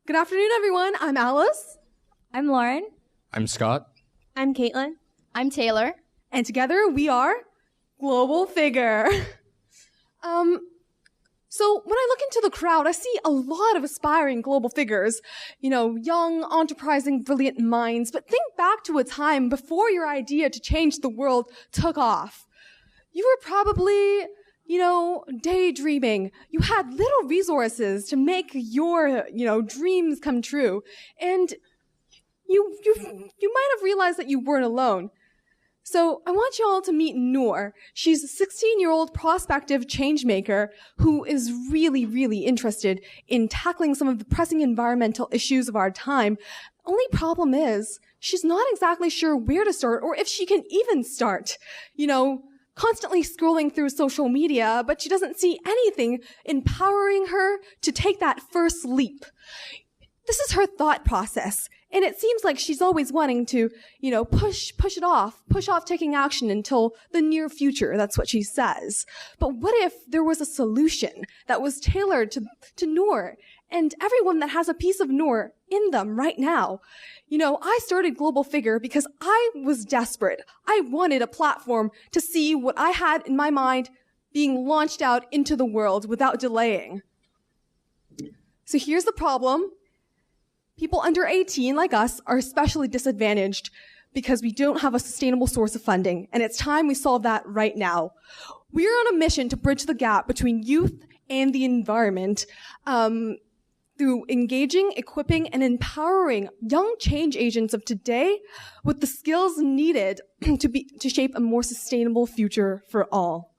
Good afternoon, everyone. I'm Alice. I'm Lauren. I'm Scott. I'm Caitlin. I'm Taylor. And together we are Global Figure. So when I look into the crowd, I see a lot of aspiring global figures, young, enterprising, brilliant minds. But think back to a time before your idea to change the world took off. You were probably, daydreaming. You had little resources to make your, dreams come true. And you might have realized that you weren't alone. So I want you all to meet Noor. She's a 16-year-old prospective changemaker who is really, really interested in tackling some of the pressing environmental issues of our time. Only problem is, she's not exactly sure where to start or if she can even start. Constantly scrolling through social media, but she doesn't see anything empowering her to take that first leap. This is her thought process. And it seems like she's always wanting to, push off taking action until the near future. That's what she says. But what if there was a solution that was tailored to Noor and everyone that has a piece of Noor in them right now? I started Global Figure because I was desperate. I wanted a platform to see what I had in my mind being launched out into the world without delaying. So here's the problem. People under 18, like us, are especially disadvantaged because we don't have a sustainable source of funding, and it's time we solve that right now. We're on a mission to bridge the gap between youth and the environment through engaging, equipping, and empowering young change agents of today with the skills needed to shape a more sustainable future for all.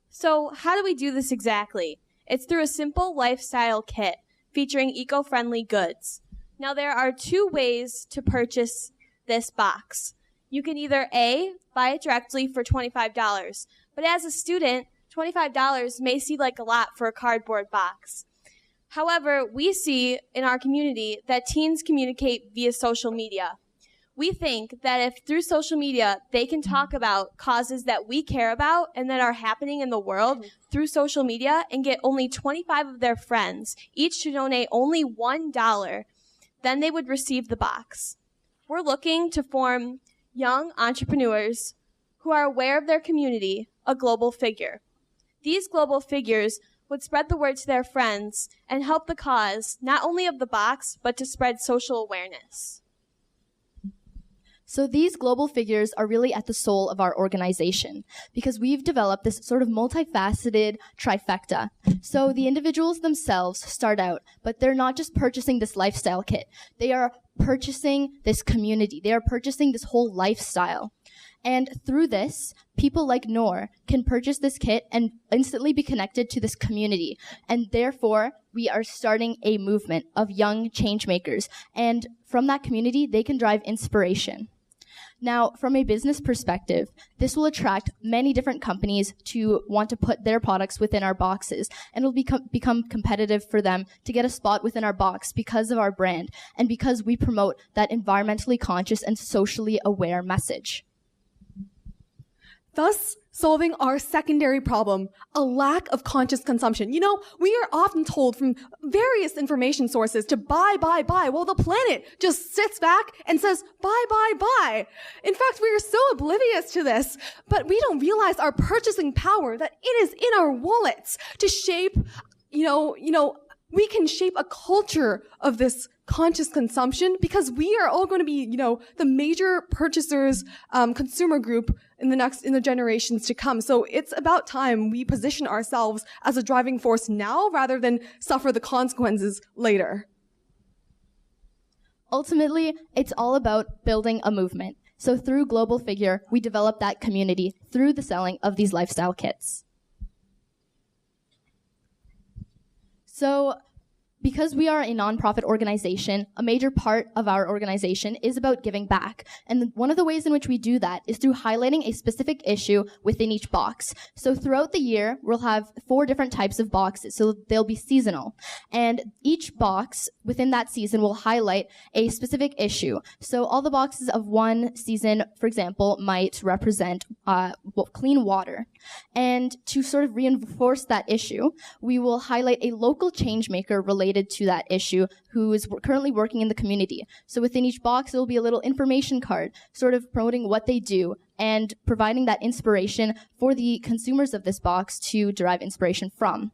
So how do we do this exactly? It's through a simple lifestyle kit featuring eco-friendly goods. Now, there are two ways to purchase this box. You can either A, buy it directly for $25, but as a student, $25 may seem like a lot for a cardboard box. However, we see in our community that teens communicate via social media. We think that if through social media they can talk about causes that we care about and that are happening in the world through social media and get only 25 of their friends each to donate only $1, then they would receive the box. We're looking to form young entrepreneurs who are aware of their community, a global figure. These global figures would spread the word to their friends and help the cause not only of the box, but to spread social awareness. So these global figures are really at the soul of our organization because we've developed this sort of multifaceted trifecta. So the individuals themselves start out, but they're not just purchasing this lifestyle kit. They are purchasing this community. They are purchasing this whole lifestyle. And through this, people like Noor can purchase this kit and instantly be connected to this community. And therefore, we are starting a movement of young change makers. And from that community, they can drive inspiration. Now, from a business perspective, this will attract many different companies to want to put their products within our boxes, and it will become competitive for them to get a spot within our box because of our brand and because we promote that environmentally conscious and socially aware message. Thus, solving our secondary problem, a lack of conscious consumption. We are often told from various information sources to buy, while the planet just sits back and says, buy. In fact, we are so oblivious to this, but we don't realize our purchasing power, that it is in our wallets to shape, we can shape a culture of this conscious consumption because we are all going to be, the major purchasers, consumer group in the generations to come. So it's about time we position ourselves as a driving force now rather than suffer the consequences later. Ultimately, it's all about building a movement. So through Global Figure, we develop that community through the selling of these lifestyle kits. So because we are a nonprofit organization, a major part of our organization is about giving back. And one of the ways in which we do that is through highlighting a specific issue within each box. So throughout the year, we'll have 4 different types of boxes. So they'll be seasonal. And each box within that season will highlight a specific issue. So all the boxes of one season, for example, might represent clean water. And to sort of reinforce that issue, we will highlight a local change maker related to that issue who is currently working in the community. So within each box, there will be a little information card sort of promoting what they do and providing that inspiration for the consumers of this box to derive inspiration from.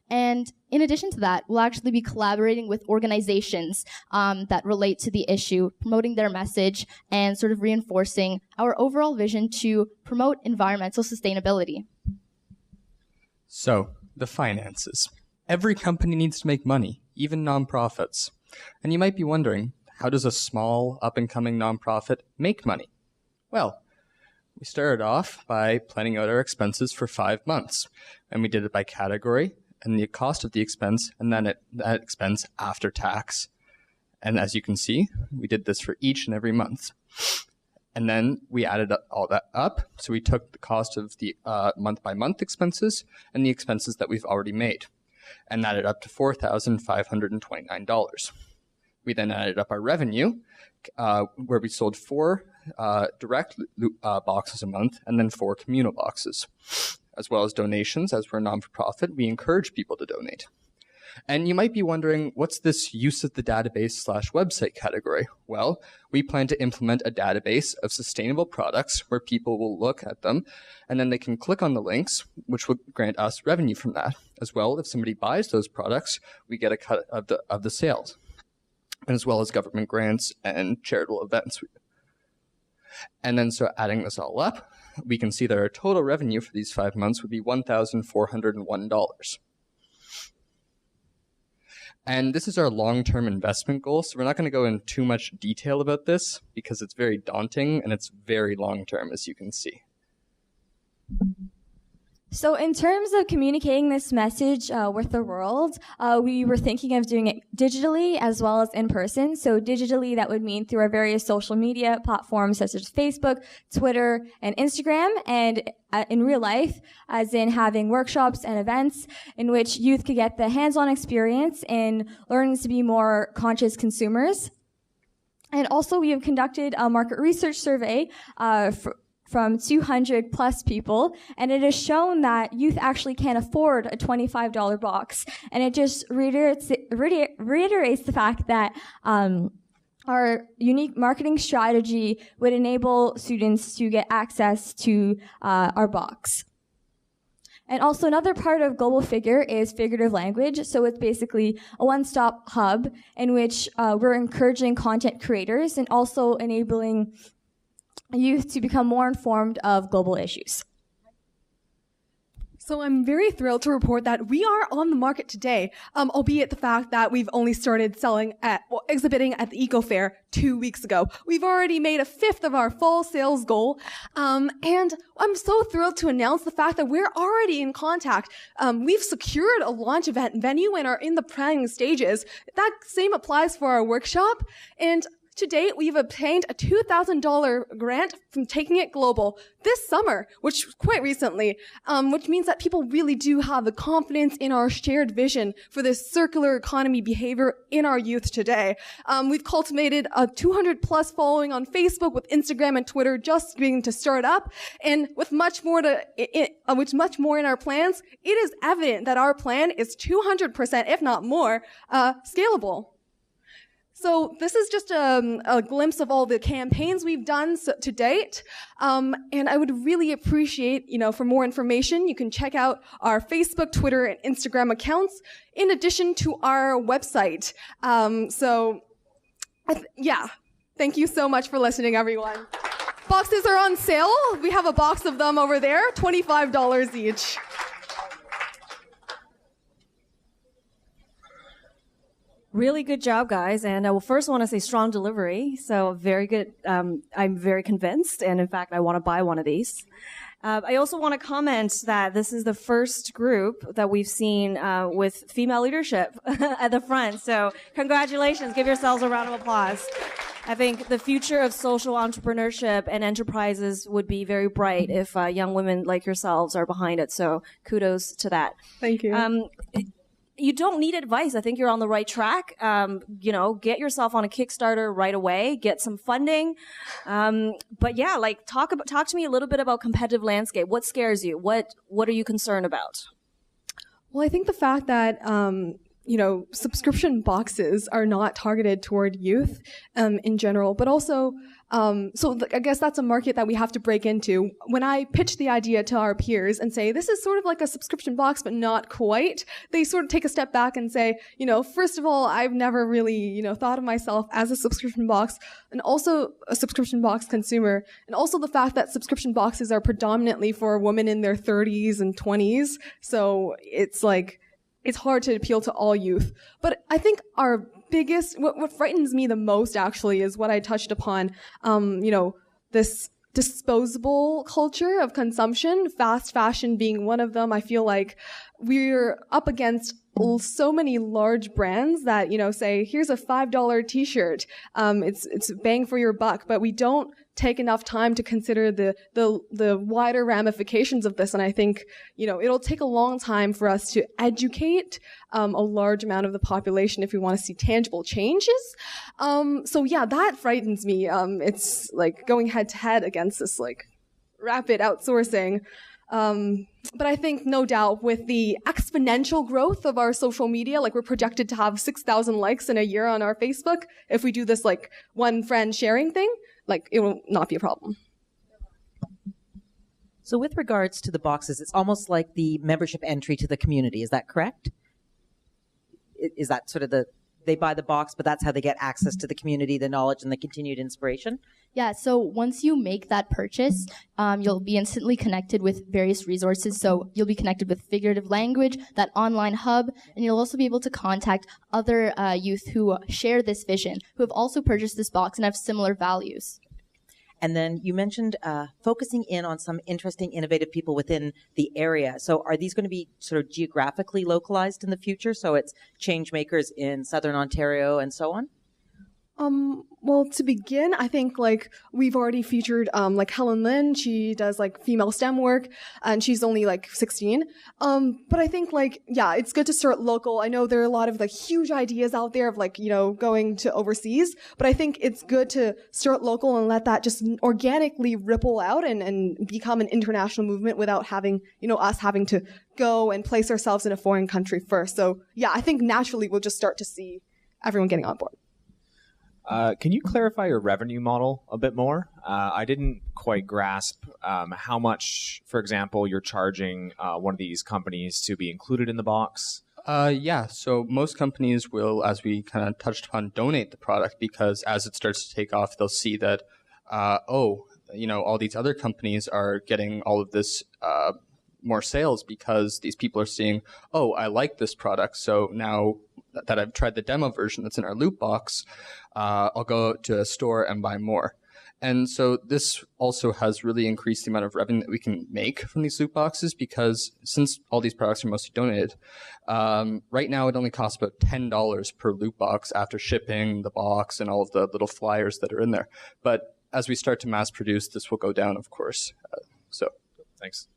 And in addition to that, we'll actually be collaborating with organizations that relate to the issue, promoting their message and sort of reinforcing our overall vision to promote environmental sustainability. So, the finances. Every company needs to make money, even nonprofits. And you might be wondering, how does a small, up-and-coming nonprofit make money? Well, we started off by planning out our expenses for 5 months, and we did it by category and the cost of the expense, and then that expense after tax. And as you can see, we did this for each and every month. And then we added all that up. So we took the cost of the month-by-month expenses and the expenses that we've already made, and added up to $4,529. We then added up our revenue, where we sold 4 direct boxes a month and then 4 communal boxes, as well as donations. As we're a non-for-profit, we encourage people to donate. And you might be wondering, what's this use of the database/website category? Well, we plan to implement a database of sustainable products where people will look at them and then they can click on the links, which will grant us revenue from that. As well, if somebody buys those products, we get a cut of the sales, as well as government grants and charitable events. And then so adding this all up, we can see that our total revenue for these 5 months would be $1,401. And this is our long-term investment goal, so we're not going to go in too much detail about this because it's very daunting and it's very long-term, as you can see. So in terms of communicating this message with the world, we were thinking of doing it digitally as well as in person. So digitally, that would mean through our various social media platforms such as Facebook, Twitter, and Instagram, and in real life, as in having workshops and events in which youth could get the hands-on experience in learning to be more conscious consumers. And also, we have conducted a market research survey from 200 plus people, and it has shown that youth actually can't afford a $25 box. And it just reiterates the fact that our unique marketing strategy would enable students to get access to our box. And also another part of Global Figure is figurative language. So it's basically a one-stop hub in which we're encouraging content creators and also enabling youth to become more informed of global issues. So I'm very thrilled to report that we are on the market today, albeit the fact that we've only started exhibiting at the Eco Fair 2 weeks ago. We've already made a fifth of our fall sales goal, and I'm so thrilled to announce the fact that we're already in contact. We've secured a launch event venue and are in the planning stages. That same applies for our workshop, and to date, we've obtained a $2,000 grant from Taking It Global this summer, which quite recently, which means that people really do have the confidence in our shared vision for this circular economy behavior in our youth today. We've cultivated a 200 plus following on Facebook, with Instagram and Twitter just beginning to start up, and with much more in our plans. It is evident that our plan is 200%, if not more, scalable. So this is just a glimpse of all the campaigns we've done to date. And I would really appreciate, for more information, you can check out our Facebook, Twitter, and Instagram accounts, in addition to our website. Thank you so much for listening, everyone. Boxes are on sale. We have a box of them over there, $25 each. Really good job, guys. And first I want to say strong delivery. So very good. I'm very convinced. And in fact, I want to buy one of these. I also want to comment that this is the first group that we've seen with female leadership at the front. So congratulations. Give yourselves a round of applause. I think the future of social entrepreneurship and enterprises would be very bright if young women like yourselves are behind it. So kudos to that. Thank you. you don't need advice. I think you're on the right track. Get yourself on a Kickstarter right away, get some funding. But yeah, like talk to me a little bit about competitive landscape. What scares you? What are you concerned about? Well, I think the fact that, subscription boxes are not targeted toward youth in general, but also, I guess that's a market that we have to break into. When I pitch the idea to our peers and say, this is sort of like a subscription box, but not quite, they sort of take a step back and say, first of all, I've never really, thought of myself as a subscription box and also a subscription box consumer. And also the fact that subscription boxes are predominantly for women in their 30s and 20s. So it's like, it's hard to appeal to all youth. But I think our biggest, what frightens me the most actually is what I touched upon, this disposable culture of consumption, fast fashion being one of them. I feel like we're up against so many large brands that, say, here's a $5 t-shirt. It's bang for your buck, but we don't take enough time to consider the wider ramifications of this. And I think, it'll take a long time for us to educate a large amount of the population if we want to see tangible changes. So yeah, that frightens me. It's like going head to head against this like rapid outsourcing. But I think no doubt with the exponential growth of our social media, like we're projected to have 6,000 likes in a year on our Facebook. If we do this like one friend sharing thing, like it will not be a problem. So with regards to the boxes, it's almost like the membership entry to the community. Is that correct? Is that sort of they buy the box, but that's how they get access to the community, the knowledge, and the continued inspiration? Yeah, so once you make that purchase, you'll be instantly connected with various resources. So you'll be connected with figurative language, that online hub, and you'll also be able to contact other youth who share this vision, who have also purchased this box and have similar values. And then you mentioned focusing in on some interesting, innovative people within the area. So are these going to be sort of geographically localized in the future? So it's change makers in Southern Ontario and so on? Well, to begin, I think like we've already featured like Helen Lin. She does like female STEM work, and she's only like 16. But I think like yeah, it's good to start local. I know there are a lot of like huge ideas out there of like going to overseas, but I think it's good to start local and let that just organically ripple out and become an international movement without having us having to go and place ourselves in a foreign country first. So yeah, I think naturally we'll just start to see everyone getting on board. Can you clarify your revenue model a bit more? I didn't quite grasp how much, for example, you're charging one of these companies to be included in the box. Yeah, so most companies will, as we kind of touched upon, donate the product because as it starts to take off, they'll see that, all these other companies are getting all of this more sales because these people are seeing, I like this product, so now that I've tried the demo version that's in our loot box, I'll go to a store and buy more. And so this also has really increased the amount of revenue that we can make from these loot boxes because since all these products are mostly donated, right now it only costs about $10 per loot box after shipping the box and all of the little flyers that are in there. But as we start to mass produce, this will go down, of course. Thanks.